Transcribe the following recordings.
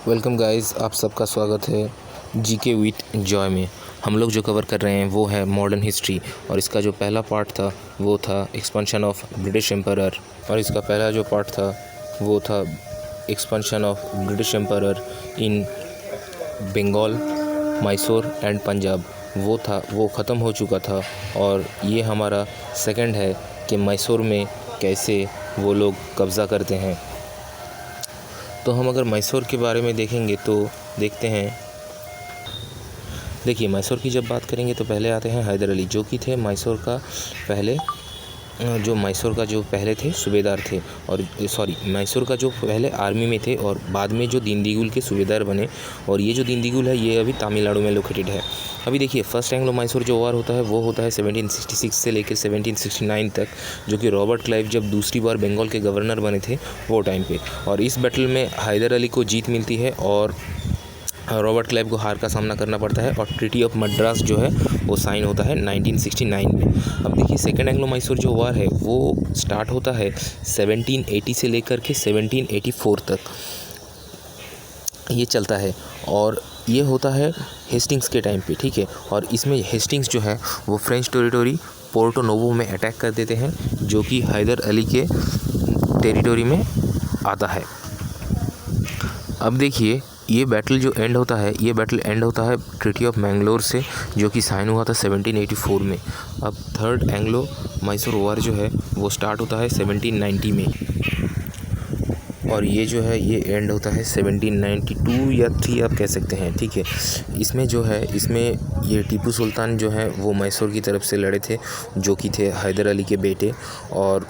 Welcome guys, आप सबका स्वागत है जीके विथ जॉय में। हम लोग जो कवर कर रहे हैं वो है मॉडर्न हिस्ट्री, और इसका जो पहला पार्ट था वो था एक्सपेंशन ऑफ ब्रिटिश एम्परर, और इसका पहला जो पार्ट था वो था expansion of British emperor in Bengal, Mysore and Punjab. वो ख़त्म हो चुका था, और ये हमारा सेकंड है कि मैसूर में कैसे वो लोग कब्ज़ा करते हैं। तो हम अगर मैसूर के बारे में देखेंगे तो देखते हैं। देखिए, मैसूर की जब बात करेंगे तो पहले आते हैं हैदर अली, जो कि थे मैसूर का पहले थे सूबेदार थे, और मैसूर का जो पहले आर्मी में थे, और बाद में जो दिंडीगुल के सूबेदार बने। और ये जो दिंडीगुल है ये अभी तमिलनाडु में लोकेटेड है। अभी देखिए, फर्स्ट एंग्लो मैसूर जो वार होता है वो होता है 1766 से लेकर 1769 तक, जो कि रॉबर्ट क्लाइव जब दूसरी बार बंगाल के गवर्नर बने थे वो टाइम पे। और इस बैटल में हैदर अली को जीत मिलती है और रॉबर्ट क्लाइव को हार का सामना करना पड़ता है, और ट्रीटी ऑफ मद्रास जो है वो साइन होता है 1969 में। अब देखिए, सेकेंड एंग्लो मैसूर जो वार है वो स्टार्ट होता है 1780 से लेकर के 1784 तक ये चलता है, और ये होता है हेस्टिंग्स के टाइम पे, ठीक है। और इसमें हेस्टिंग्स जो है वो फ्रेंच टेरिटोरी पोर्टो नोवो में अटैक कर देते हैं, जो कि हैदर अली के टेरिटोरी में आता है। अब देखिए, ये बैटल एंड होता है ट्रीटी ऑफ मैंगलोर से, जो कि साइन हुआ था 1784 में। अब थर्ड एंग्लो मैसूर वार जो है वो स्टार्ट होता है 1790 में, और ये जो है ये एंड होता है 1792 या 3 आप कह सकते हैं, ठीक है। इसमें ये टीपू सुल्तान जो है वो मैसूर की तरफ से लड़े थे, जो कि थे हैदर अली के बेटे, और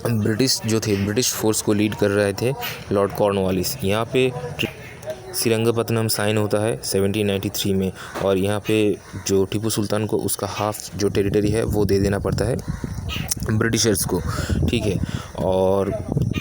ब्रिटिश फोर्स को लीड कर रहे थे लॉर्ड कॉर्नवालिस। यहाँ पे श्रीरंगपट्टनम साइन होता है 1793 में, और यहाँ पे जो टीपू सुल्तान को उसका हाफ जो टेरिटरी है वो दे देना पड़ता है ब्रिटिशर्स को, ठीक है। और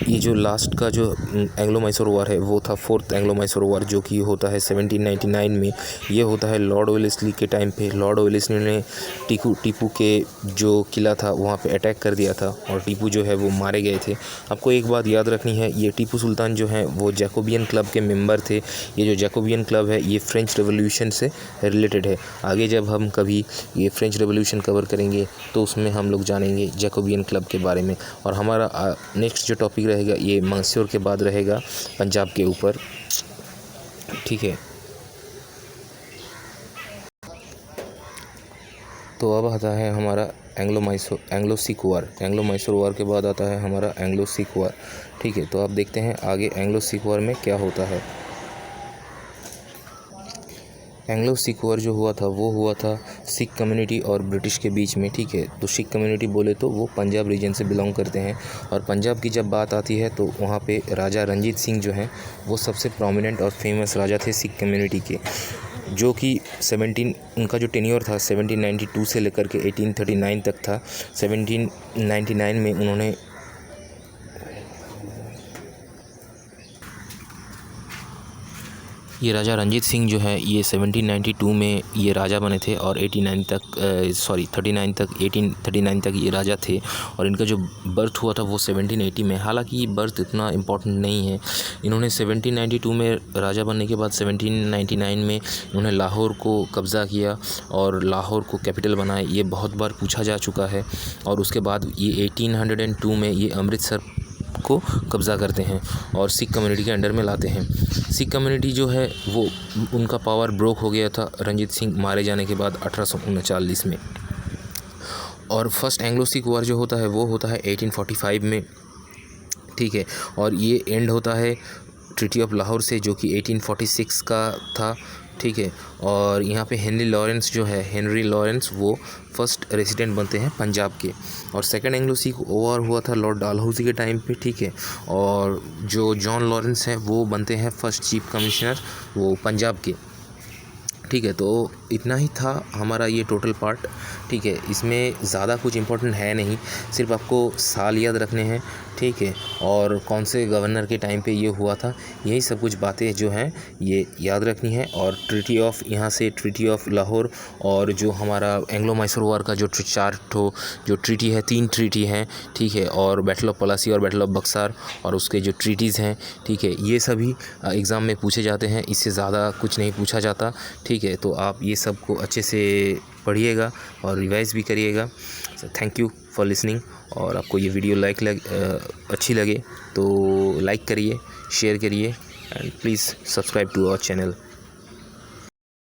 ये जो लास्ट का जो एंग्लो मैसूर वार है वो था फोर्थ एंग्लो मैसूर वार, जो कि होता है 1799 में। ये होता है लॉर्ड वेलेस्ली के टाइम पे। लॉर्ड वेलेस्ली ने टीपू के जो किला था वहाँ पे अटैक कर दिया था, और टीपू जो है वो मारे गए थे। आपको एक बात याद रखनी है, ये टीपू सुल्तान जो है वो जैकोबियन क्लब के मेंबर थे। ये जो जैकोबियन क्लब है ये फ्रेंच रेवोल्यूशन से रिलेटेड है। आगे जब हम कभी ये फ्रेंच रेवोल्यूशन कवर करेंगे तो उसमें हम लोग जानेंगे जैकोबियन क्लब के बारे में। और हमारा नेक्स्ट जो टॉपिक रहेगा ये मैसूर के बाद रहेगा पंजाब के ऊपर, ठीक है। तो अब आता है हमारा एंग्लो सिख वार। एंग्लो मैसूर वार के बाद आता है हमारा एंग्लो सिख वार, ठीक है। तो आप देखते हैं आगे एंग्लो सिख वार में क्या होता है। एंग्लो सिख वार जो हुआ था सिख कम्युनिटी और ब्रिटिश के बीच में, ठीक है। तो सिख कम्युनिटी बोले तो वो पंजाब रीजन से बिलोंग करते हैं, और पंजाब की जब बात आती है तो वहाँ पे राजा रंजीत सिंह जो हैं वो सबसे प्रोमिनेंट और फेमस राजा थे सिख कम्युनिटी के, जो कि उनका जो टेन्योर था 1792 से लेकर के 1839 तक था। 1799 में उन्होंने ये राजा रंजीत सिंह जो है ये 1792 में ये राजा बने थे, और 1839 तक ये राजा थे। और इनका जो बर्थ हुआ था वो 1780 में। हालांकि ये बर्थ इतना इम्पोर्टेंट नहीं है। इन्होंने 1792 में राजा बनने के बाद 1799 में इन्होंने लाहौर को कब्ज़ा किया और लाहौर को कैपिटल बनाया। ये बहुत बार पूछा जा चुका है। और उसके बाद ये 1802 में ये अमृतसर को कब्ज़ा करते हैं और सिख कम्युनिटी के अंडर में लाते हैं। सिख कम्युनिटी जो है वो उनका पावर ब्रोक हो गया था रंजीत सिंह मारे जाने के बाद 1839 में। और फर्स्ट एंग्लो सिख वार जो होता है वो होता है 1845 में, ठीक है। और ये एंड होता है ट्रीटी ऑफ लाहौर से, जो कि 1846 का था, ठीक है। और यहाँ पे हेनरी लॉरेंस वो फर्स्ट रेसिडेंट बनते हैं पंजाब के। और सेकंड एंग्लो सिख वार हुआ था लॉर्ड डालहौसी के टाइम पे, ठीक है। और जो जॉन लॉरेंस हैं वो बनते हैं फर्स्ट चीफ कमिश्नर वो पंजाब के, ठीक है। तो इतना ही था हमारा ये टोटल पार्ट, ठीक है। इसमें ज़्यादा कुछ इंपॉर्टेंट है नहीं, सिर्फ आपको साल याद रखने हैं, ठीक है, और कौन से गवर्नर के टाइम पे ये हुआ था, यही सब कुछ बातें जो हैं ये याद रखनी है। और ट्रीटी ऑफ यहाँ से ट्रीटी ऑफ लाहौर और जो हमारा एंग्लो मैसूर वॉर का जो 4 जो ट्रीटी है, 3 ट्रीटी हैं, ठीक है, और बैटल ऑफ पलासी और बैटल ऑफ बक्सार और उसके जो ट्रीटीज़ हैं, ठीक है, ये सभी एग्ज़ाम में पूछे जाते हैं, इससे ज़्यादा कुछ नहीं पूछा जाता, ठीक है। तो आप ये सब को अच्छे से पढ़िएगा और रिवाइज़ भी करिएगा। Thank you for listening. और आपको ये वीडियो अच्छी लगे तो लाइक करिए, शेयर करिए and please subscribe to our channel.